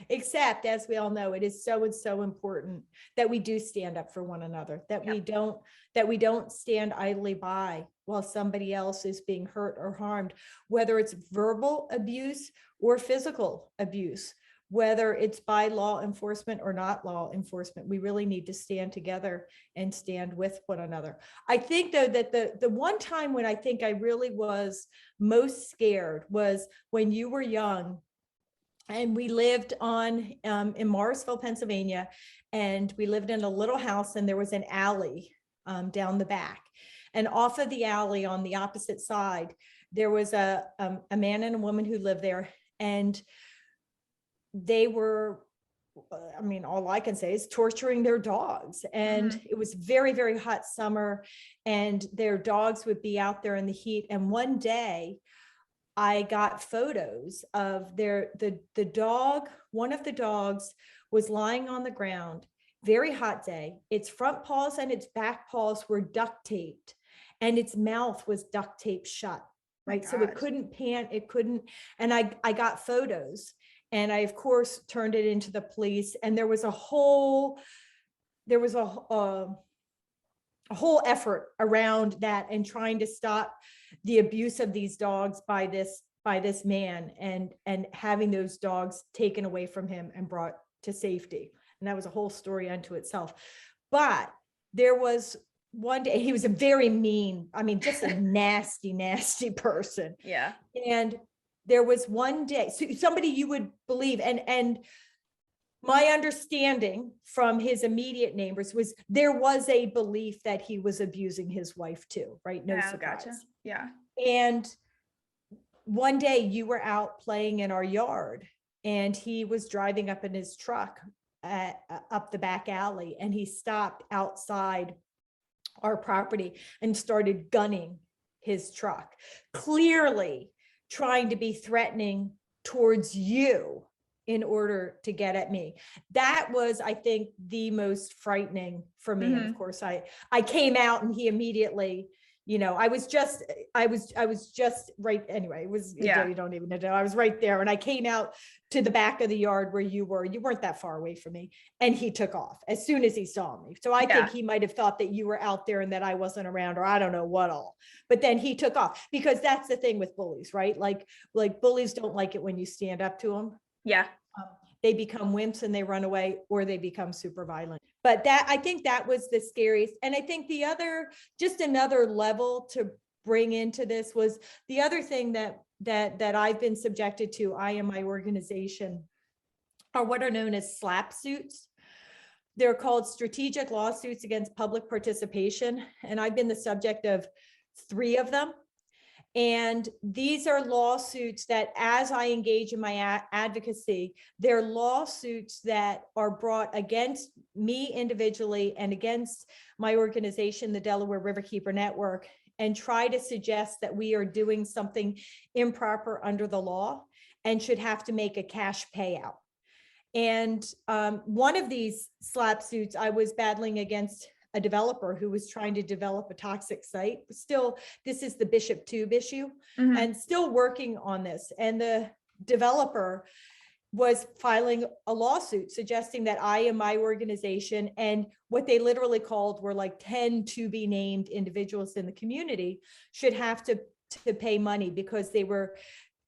Except, as we all know, it is so and so important that we do stand up for one another, that we don't stand idly by while somebody else is being hurt or harmed, whether it's verbal abuse or physical abuse, whether it's by law enforcement or not law enforcement. We really need to stand together and stand with one another. I think, though, that the one time when I think I really was most scared was when you were young. And we lived in Morrisville, Pennsylvania, and we lived in a little house, and there was an alley down the back. And off of the alley on the opposite side, there was a man and a woman who lived there, and they were, I mean, all I can say is torturing their dogs. And it was very, very hot summer, and their dogs would be out there in the heat. And one day, I got photos of the dog. One of the dogs was lying on the ground, very hot day. Its front paws and its back paws were duct taped, and its mouth was duct taped shut, right? So it couldn't pant, it couldn't. And I got photos, and I, of course, turned it into the police. And there was a whole effort around that, and trying to stop the abuse of these dogs by this man, and having those dogs taken away from him and brought to safety. And that was a whole story unto itself. But there was one day, he was a very mean, I mean, just a nasty, nasty person. Yeah. And there was one day, so somebody you would believe, and my understanding from his immediate neighbors was there was a belief that he was abusing his wife too, right? No surprise. Gotcha. Yeah. And one day you were out playing in our yard, and he was driving up in his truck up the back alley, and he stopped outside our property and started gunning his truck, clearly trying to be threatening towards you in order to get at me. That was, I think, the most frightening for me. And of course, I came out, and he immediately, you know, I was just right. Anyway, it was, you don't even know. I was right there, and I came out to the back of the yard where you were. You weren't that far away from me, and he took off as soon as he saw me. So I think he might have thought that you were out there and that I wasn't around, or I don't know what all. But then he took off, because that's the thing with bullies, right? Like bullies don't like it when you stand up to them. Yeah. They become wimps and they run away, or they become super violent. But that, I think that was the scariest. And I think the other, just another level to bring into this, was the other thing that I've been subjected to, I and my organization, are what are known as SLAPP suits. They're called strategic lawsuits against public participation. And I've been the subject of 3 of them. And these are lawsuits that, as I engage in my advocacy, they're lawsuits that are brought against me individually and against my organization, the Delaware Riverkeeper Network, and try to suggest that we are doing something improper under the law and should have to make a cash payout. And one of these SLAPP suits, I was battling against a developer who was trying to develop a toxic site. Still, this is the Bishop Tube issue, and still working on this. And the developer was filing a lawsuit suggesting that I and my organization, and what they literally called were like 10 to be named individuals in the community, should have to pay money, because they were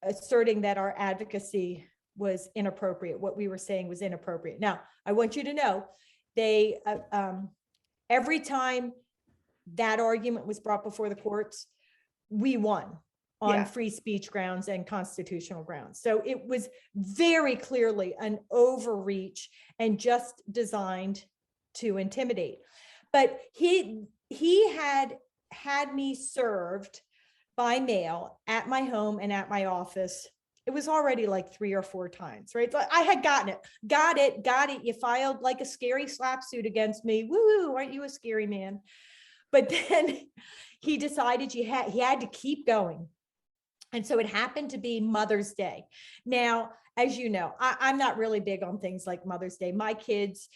asserting that our advocacy was inappropriate. What we were saying was inappropriate. Now, I want you to know, they every time that argument was brought before the courts, we won. on free speech grounds and constitutional grounds. So it was very clearly an overreach and just designed to intimidate. But he had me served by mail at my home and at my office. It was already like 3 or 4 times, right? So I had gotten it. Got it. You filed like a scary slap suit against me. Woo, aren't you a scary man? But then he decided he had to keep going. And so it happened to be Mother's Day. Now, as you know, I'm not really big on things like Mother's Day. My kids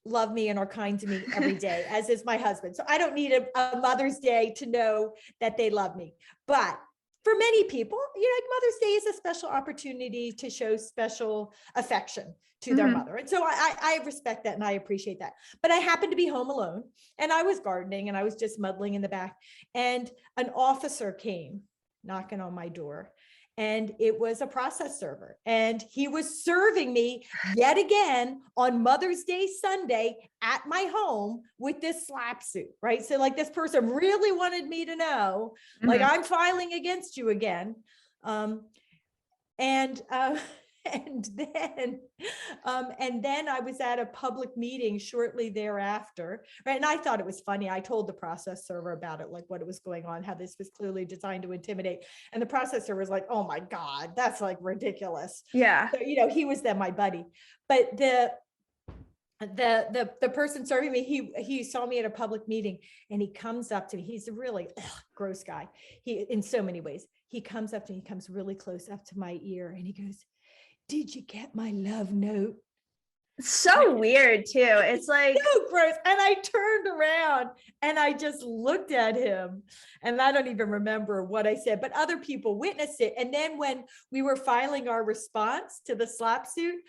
love me and are kind to me every day, as is my husband. So I don't need a Mother's Day to know that they love me. But for many people, Mother's Day is a special opportunity to show special affection to their mother. And so I respect that and I appreciate that. But I happened to be home alone and I was gardening and I was just muddling in the back. And an officer came knocking on my door. And it was a process server. And he was serving me yet again on Mother's Day Sunday at my home with this slap suit, right? So like this person really wanted me to know, like I'm filing against you again. And then I was at a public meeting shortly thereafter, right? And I thought it was funny. I told the process server about it, like what it was going on, how this was clearly designed to intimidate. And the process server was like, "Oh my God, that's like ridiculous." Yeah. So, he was then my buddy, but the person serving me, he saw me at a public meeting and he comes up to me. He's a really gross guy. He, in so many ways, he comes up to me, he comes really close up to my ear and he goes, "Did you get my love note?" So weird too. It's like so gross. And I turned around and I just looked at him and I don't even remember what I said, but other people witnessed it. And then when we were filing our response to the slap suit,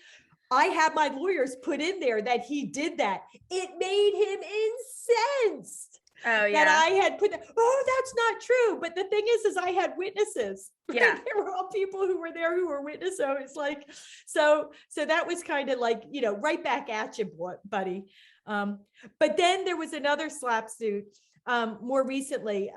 I had my lawyers put in there that he did that. It made him incensed. Oh yeah. That I had put that, "Oh, that's not true." But the thing is I had witnesses. Yeah. There were all people who were there who were witnesses. So it's like, so that was kind of like, right back at you, buddy. But then there was another slap suit more recently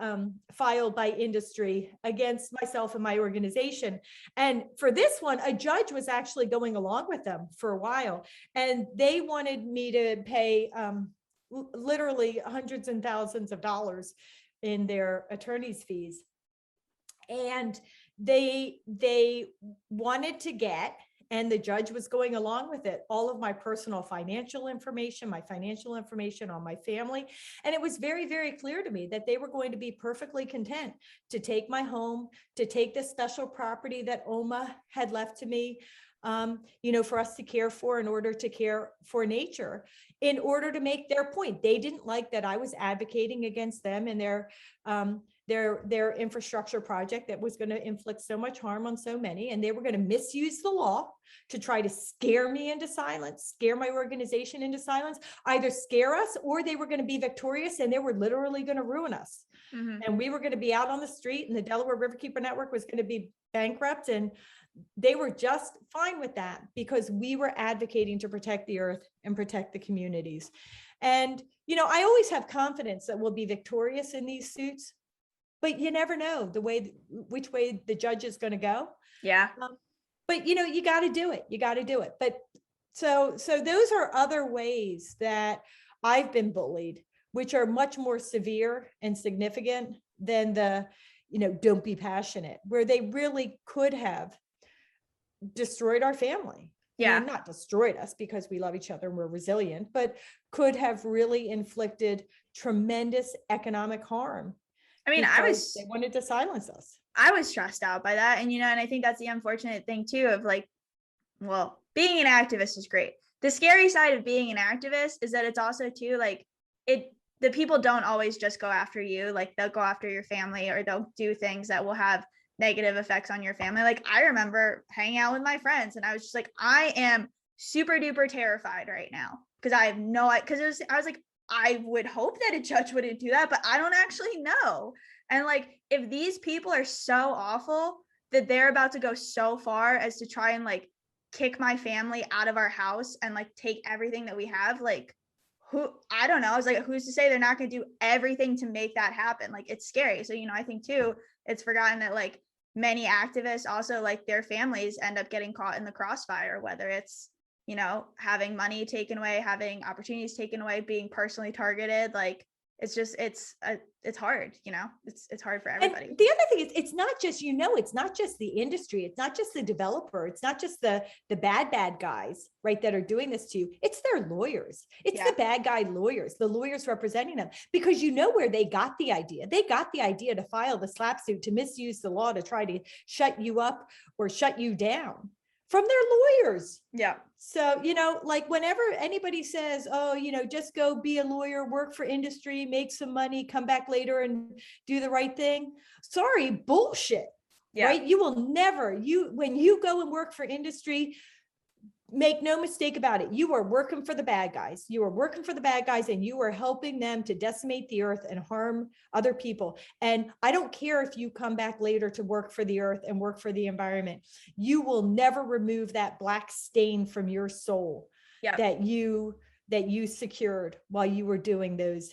filed by industry against myself and my organization. And for this one, a judge was actually going along with them for a while. And they wanted me to pay literally hundreds and thousands of dollars in their attorney's fees. And they wanted to get, and the judge was going along with it, all of my personal financial information, my financial information on my family. And it was very, very clear to me that they were going to be perfectly content to take my home, to take the special property that Oma had left to me, for us to care for, in order to care for nature, in order to make their point. They didn't like that I was advocating against them and their infrastructure project that was going to inflict so much harm on so many. And they were going to misuse the law to try to scare me into silence, scare my organization into silence, either scare us or they were going to be victorious and they were literally going to ruin us. And we were going to be out on the street and the Delaware Riverkeeper Network was going to be bankrupt. And they were just fine with that because we were advocating to protect the earth and protect the communities. And, I always have confidence that we'll be victorious in these suits, but you never know which way the judge is going to go. Yeah. But, you got to do it. You got to do it. But so those are other ways that I've been bullied, which are much more severe and significant than the, don't be passionate, where they really could have destroyed our family. Yeah. Not destroyed us because we love each other and we're resilient, but could have really inflicted tremendous economic harm. I mean, they wanted to silence us. I was stressed out by that. And, and I think that's the unfortunate thing too, of like, well, being an activist is great. The scary side of being an activist is that it's also too, like the people don't always just go after you. Like they'll go after your family or they'll do things that will have negative effects on your family. Like I remember hanging out with my friends and I was just like, I am super duper terrified right now because I have I was like, I would hope that a judge wouldn't do that, but I don't actually know. And like, if these people are so awful that they're about to go so far as to try and like kick my family out of our house and like take everything that we have, like I don't know. I was like, who's to say they're not going to do everything to make that happen? Like, it's scary. So, I think too, it's forgotten that like many activists also, like, their families end up getting caught in the crossfire, whether it's, you know, having money taken away, having opportunities taken away, being personally targeted. Like, it's just, it's hard, you know, it's hard for everybody. And the other thing is, it's not just, you know, it's not just the industry, it's not just the developer, it's not just the bad guys, right, that are doing this to you. It's their lawyers. It's the bad guy lawyers, the lawyers representing them, because you know where they got the idea. They got the idea to file the slap suit, to misuse the law, to try to shut you up or shut you down, from their lawyers. Yeah. So, you know, like, whenever anybody says, oh, you know, just go be a lawyer, work for industry, make some money, come back later and do the right thing. Sorry, bullshit. Yeah. Right? You will never, when you go and work for industry, make no mistake about it, you are working for the bad guys. You are working for the bad guys, and you are helping them to decimate the earth and harm other people. And I don't care if you come back later to work for the earth and work for the environment. You will never remove that black stain from your soul that you secured while you were doing those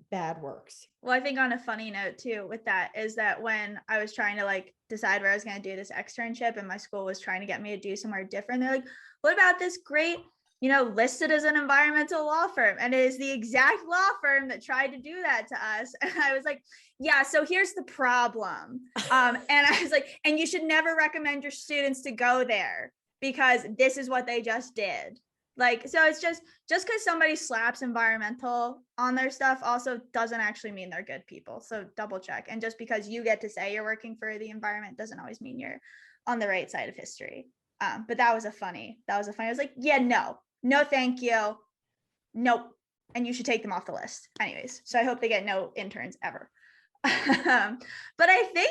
bad works. Well, I think on a funny note too with that is that when I was trying to, like, decide where I was going to do this externship, and my school was trying to get me to do somewhere different, they're like, what about this great, you know, listed as an environmental law firm? And it is the exact law firm that tried to do that to us. And I was like, yeah, so here's the problem. And I was like, and you should never recommend your students to go there, because this is what they just did. Like, so it's just because somebody slaps environmental on their stuff also doesn't actually mean they're good people. So double check. And just because you get to say you're working for the environment doesn't always mean you're on the right side of history. But that was funny. I was like, yeah, no, thank you. Nope. And you should take them off the list. Anyways, so I hope they get no interns ever. But I feel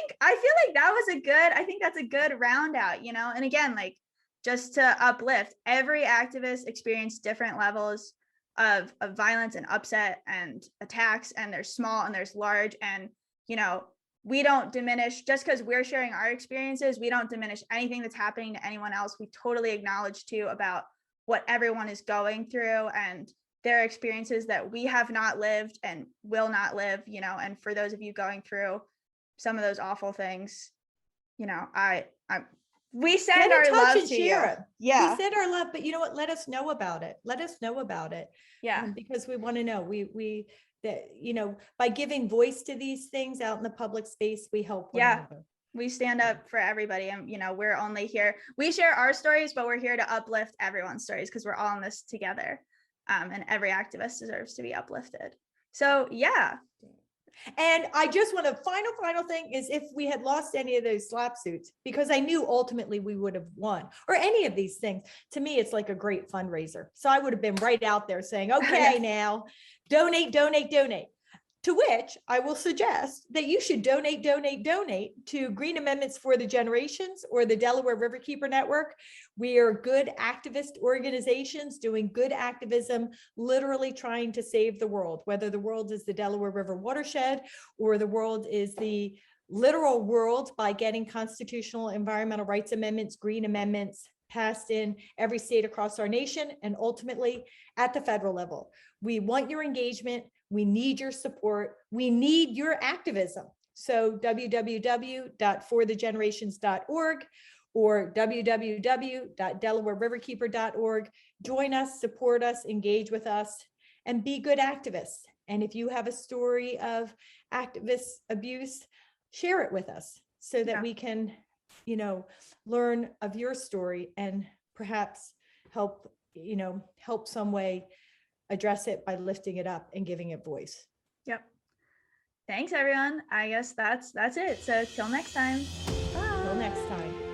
like I think that's a good round out, you know? And again, like, just to uplift, every activist experienced different levels of violence and upset and attacks, and there's small and there's large. And, you know, we don't diminish, just because we're sharing our experiences, we don't diminish anything that's happening to anyone else. We totally acknowledge too about what everyone is going through and their experiences that we have not lived and will not live, you know. And for those of you going through some of those awful things, you know, we send our love to you. Yeah. We send our love, but you know what? Let us know about it. Yeah. Because we want to know, that, you know, by giving voice to these things out in the public space, we help one another. We stand up for everybody. And, you know, we're only here, we share our stories, but we're here to uplift everyone's stories, because we're all in this together. And every activist deserves to be uplifted. So, yeah. And I just want to, final thing is, if we had lost any of those slap suits, because I knew ultimately we would have won, or any of these things, to me, it's like a great fundraiser. So I would have been right out there saying, okay, now donate. To which I will suggest that you should donate to Green Amendments for the Generations or the Delaware Riverkeeper Network. We are good activist organizations doing good activism, literally trying to save the world, whether the world is the Delaware River watershed or the world is the literal world, by getting constitutional environmental rights amendments, green amendments passed in every state across our nation, and ultimately at the federal level. We want your engagement. We need your support. We need your activism. So www.forthegenerations.org or www.delawareriverkeeper.org. Join us, support us, engage with us, and be good activists. And if you have a story of activist abuse, share it with us so that we can, you know, learn of your story and perhaps help some way address it by lifting it up and giving it voice. Yep. Thanks, everyone. I guess that's it. So till next time. Bye. Till next time.